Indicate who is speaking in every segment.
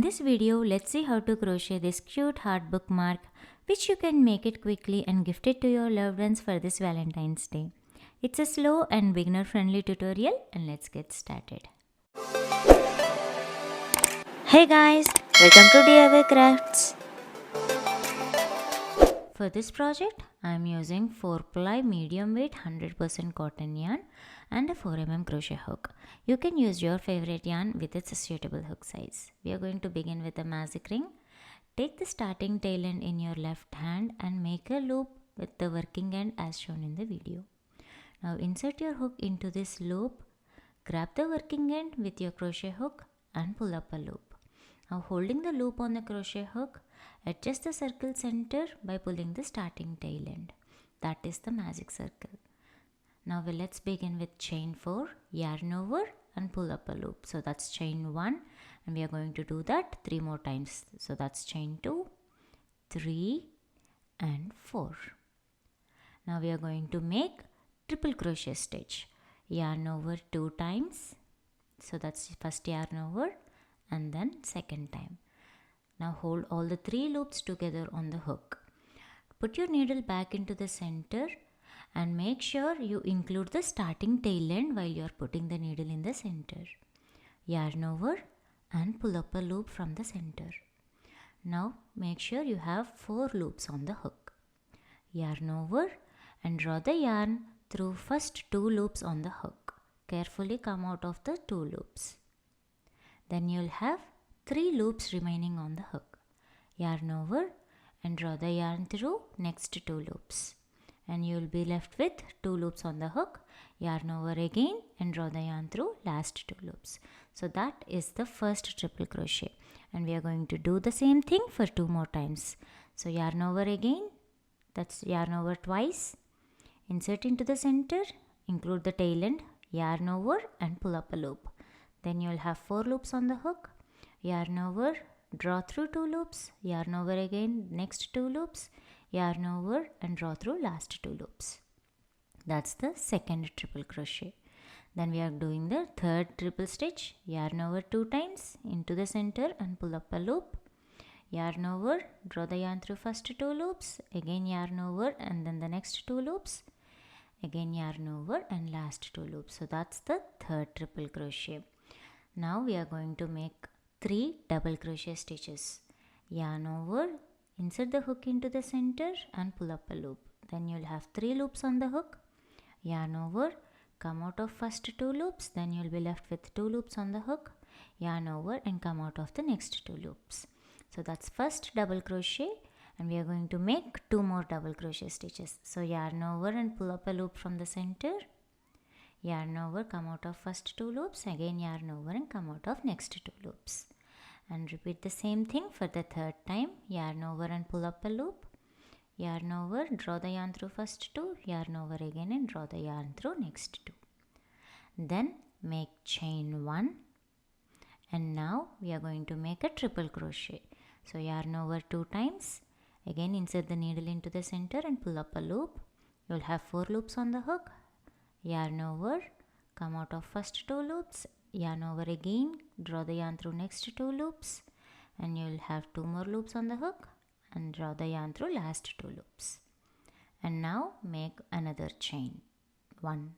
Speaker 1: In this video, let's see how to crochet this cute heart bookmark, which you can make it quickly and gift it to your loved ones for this Valentine's Day. It's a slow and beginner friendly tutorial, and let's get started. Hey guys, welcome to DIY Crafts. For this project, I am using 4-ply medium weight 100% cotton yarn and a 4mm crochet hook. You can use your favorite yarn with its suitable hook size. We are going to begin with a magic ring. Take the starting tail end in your left hand and make a loop with the working end as shown in the video. Now insert your hook into this loop, grab the working end with your crochet hook and pull up a loop. Now holding the loop on the crochet hook, adjust the circle center by pulling the starting tail end. That is the magic circle. Now let's begin with chain 4, yarn over and pull up a loop. So that's chain 1 and we are going to do that 3 more times. So that's chain 2, 3 and 4. Now we are going to make triple crochet stitch. Yarn over 2 times. So that's first yarn over and then second time. Now hold all the 3 loops together on the hook. Put your needle back into the center and make sure you include the starting tail end while you are putting the needle in the center. Yarn over and pull up a loop from the center. Now make sure you have 4 loops on the hook. Yarn over and draw the yarn through first 2 loops on the hook. Carefully come out of the 2 loops. Then you'll have 3 loops remaining on the hook. Yarn over and draw the yarn through next 2 loops. And you will be left with 2 loops on the hook. Yarn over again and draw the yarn through last 2 loops. So that is the first triple crochet. And we are going to do the same thing for 2 more times. So yarn over again. That's yarn over twice. Insert into the center. Include the tail end. Yarn over and pull up a loop. Then you will have 4 loops on the hook. Yarn over, draw through 2 loops, yarn over again, next 2 loops, yarn over and draw through last 2 loops. That's the second triple crochet. Then we are doing the third triple stitch. Yarn over 2 times into the center and pull up a loop. Yarn over, draw the yarn through first 2 loops, again yarn over and then the next 2 loops, again yarn over and last 2 loops. So that's the third triple crochet. Now we are going to make 3 double crochet stitches. Yarn over, insert the hook into the center and pull up a loop. Then you'll have 3 loops on the hook. Yarn over, come out of first 2 loops, then you'll be left with 2 loops on the hook. Yarn over and come out of the next 2 loops. So that's first double crochet and we are going to make 2 more double crochet stitches. So yarn over and pull up a loop from the center. Yarn over, come out of first 2 loops, again yarn over and come out of next 2 loops. And repeat the same thing for the third time. Yarn over and pull up a loop. Yarn over, draw the yarn through first 2, yarn over again and draw the yarn through next 2. Then make chain 1 and now we are going to make a triple crochet. So yarn over 2 times, again insert the needle into the center and pull up a loop. You will have 4 loops on the hook. Yarn over, come out of first 2 loops, yarn over again, draw the yarn through next 2 loops and you will have 2 more loops on the hook and draw the yarn through last 2 loops. And now make another chain 1.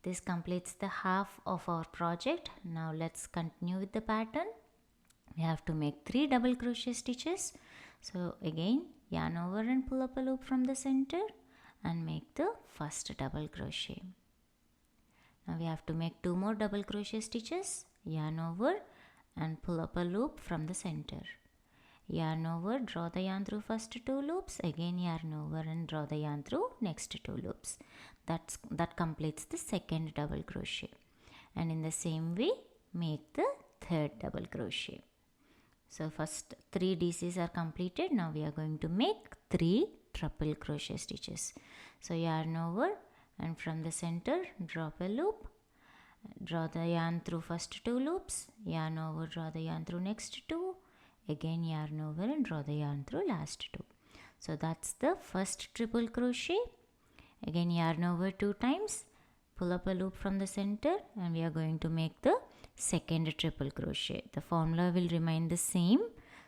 Speaker 1: This completes the half of our project. Now let's continue with the pattern. We have to make 3 double crochet stitches. So again yarn over and pull up a loop from the center and make the first double crochet. Now we have to make 2 more double crochet stitches. Yarn over and pull up a loop from the center. Yarn over, draw the yarn through first 2 loops, again yarn over and draw the yarn through next 2 loops. That completes the second double crochet. And in the same way make the third double crochet. So first 3 DCs are completed. Now we are going to make 3 triple crochet stitches. So yarn over and from the center drop a loop, draw the yarn through first 2 loops, yarn over, draw the yarn through next 2, again yarn over and draw the yarn through last 2. So that's the first triple crochet. Again yarn over 2 times, pull up a loop from the center and we are going to make the second triple crochet. The formula will remain the same.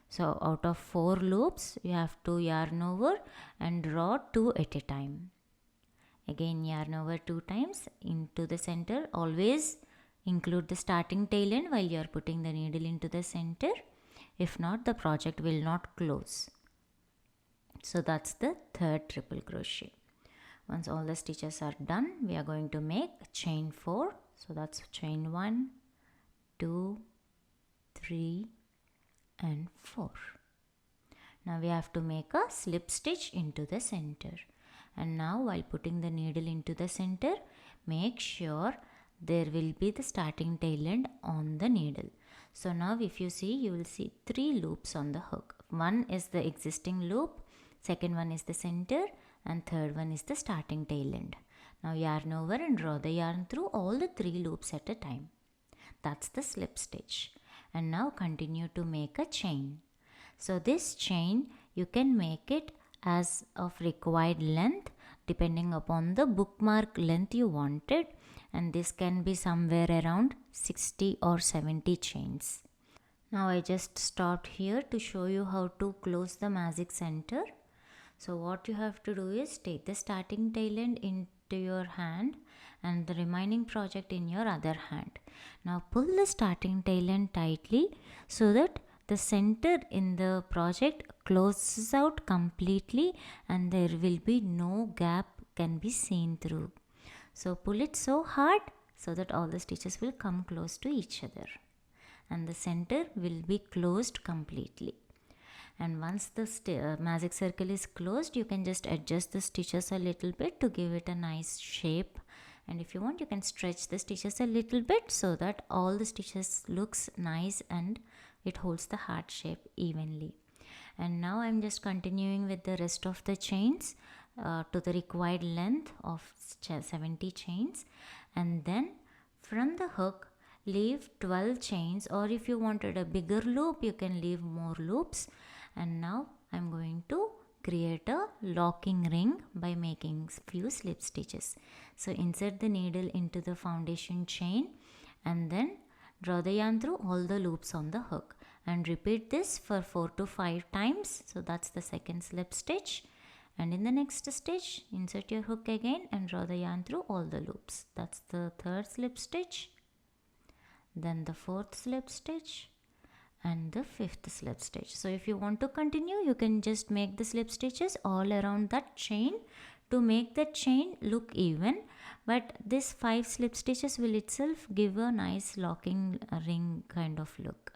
Speaker 1: So out of 4 loops you have to yarn over and draw 2 at a time. Again yarn over 2 times into the center. Always include the starting tail end while you are putting the needle into the center. If not, the project will not close. So that's the third triple crochet. Once all the stitches are done, we are going to make chain 4. So that's chain 1, 2, 3 and 4. Now we have to make a slip stitch into the center. And now while putting the needle into the center, make sure there will be the starting tail end on the needle. So now if you see, you will see 3 loops on the hook. One is the existing loop, second one is the center, and third one is the starting tail end. Now yarn over and draw the yarn through all the 3 loops at a time. That's the slip stitch. And now continue to make a chain. So this chain you can make it as of required length depending upon the bookmark length you wanted, and this can be somewhere around 60 or 70 chains. Now I just stopped here to show you how to close the magic center. So what you have to do is take the starting tail end into your hand and the remaining project in your other hand. Now pull the starting tail end tightly so that the center in the project closes out completely and there will be no gap can be seen through. So pull it so hard so that all the stitches will come close to each other and the center will be closed completely. And once the magic circle is closed, you can just adjust the stitches a little bit to give it a nice shape. And if you want, you can stretch the stitches a little bit so that all the stitches looks nice and it holds the heart shape evenly. And now I'm just continuing with the rest of the chains to the required length of 70 chains. And then from the hook, leave 12 chains, or if you wanted a bigger loop, you can leave more loops. And now I'm going to create a locking ring by making few slip stitches. So insert the needle into the foundation chain and then draw the yarn through all the loops on the hook and repeat this for 4 to 5 times. So that's the second slip stitch, and in the next stitch insert your hook again and draw the yarn through all the loops. That's the third slip stitch, then the fourth slip stitch and the fifth slip stitch. So if you want to continue, you can just make the slip stitches all around that chain to make the chain look even, but this 5 slip stitches will itself give a nice locking ring kind of look.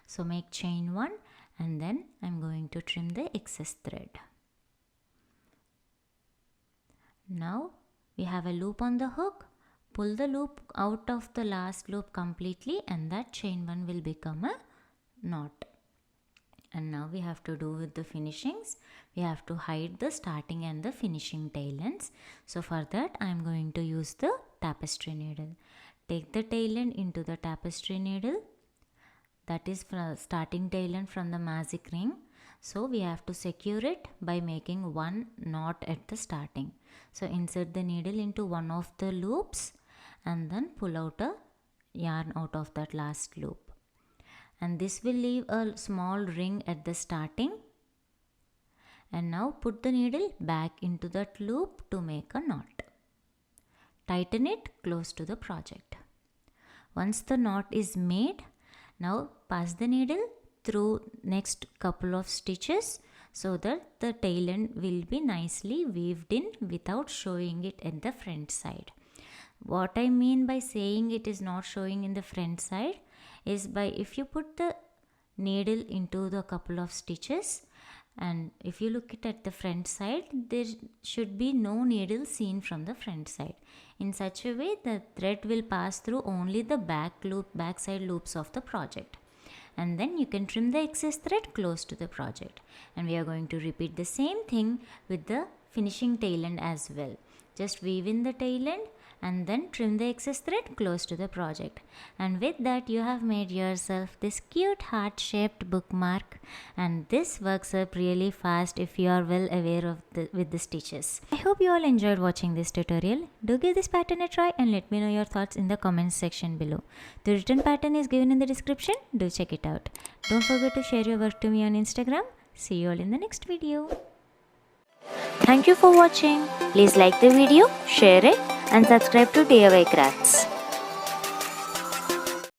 Speaker 1: So make chain 1 and then I'm going to trim the excess thread. Now we have a loop on the hook. Pull the loop out of the last loop completely and that chain 1 will become a knot. And now we have to do with the finishings. We have to hide the starting and the finishing tail ends. So for that I am going to use the tapestry needle. Take the tail end into the tapestry needle, that is from starting tail end from the magic ring. So we have to secure it by making one knot at the starting. So insert the needle into one of the loops and then pull out a yarn out of that last loop. And this will leave a small ring at the starting. And now put the needle back into that loop to make a knot. Tighten it close to the project. Once the knot is made, now pass the needle through next couple of stitches so that the tail end will be nicely weaved in without showing it at the front side. What I mean by saying it is not showing in the front side is by if you put the needle into the couple of stitches and if you look at the front side, there should be no needle seen from the front side. In such a way, the thread will pass through only the back side loops of the project. And then you can trim the excess thread close to the project. And we are going to repeat the same thing with the finishing tail end as well. Just weave in the tail end and then trim the excess thread close to the project. And with that you have made yourself this cute heart shaped bookmark, and this works up really fast if you are well aware of with the stitches. I hope you all enjoyed watching this tutorial. Do give this pattern a try and let me know your thoughts in the comments section below. The written pattern is given in the description. Do check it out. Don't forget to share your work to me on Instagram. See you all in the next video. Thank you for watching. Please like the video, share it and subscribe to DIY Crafts.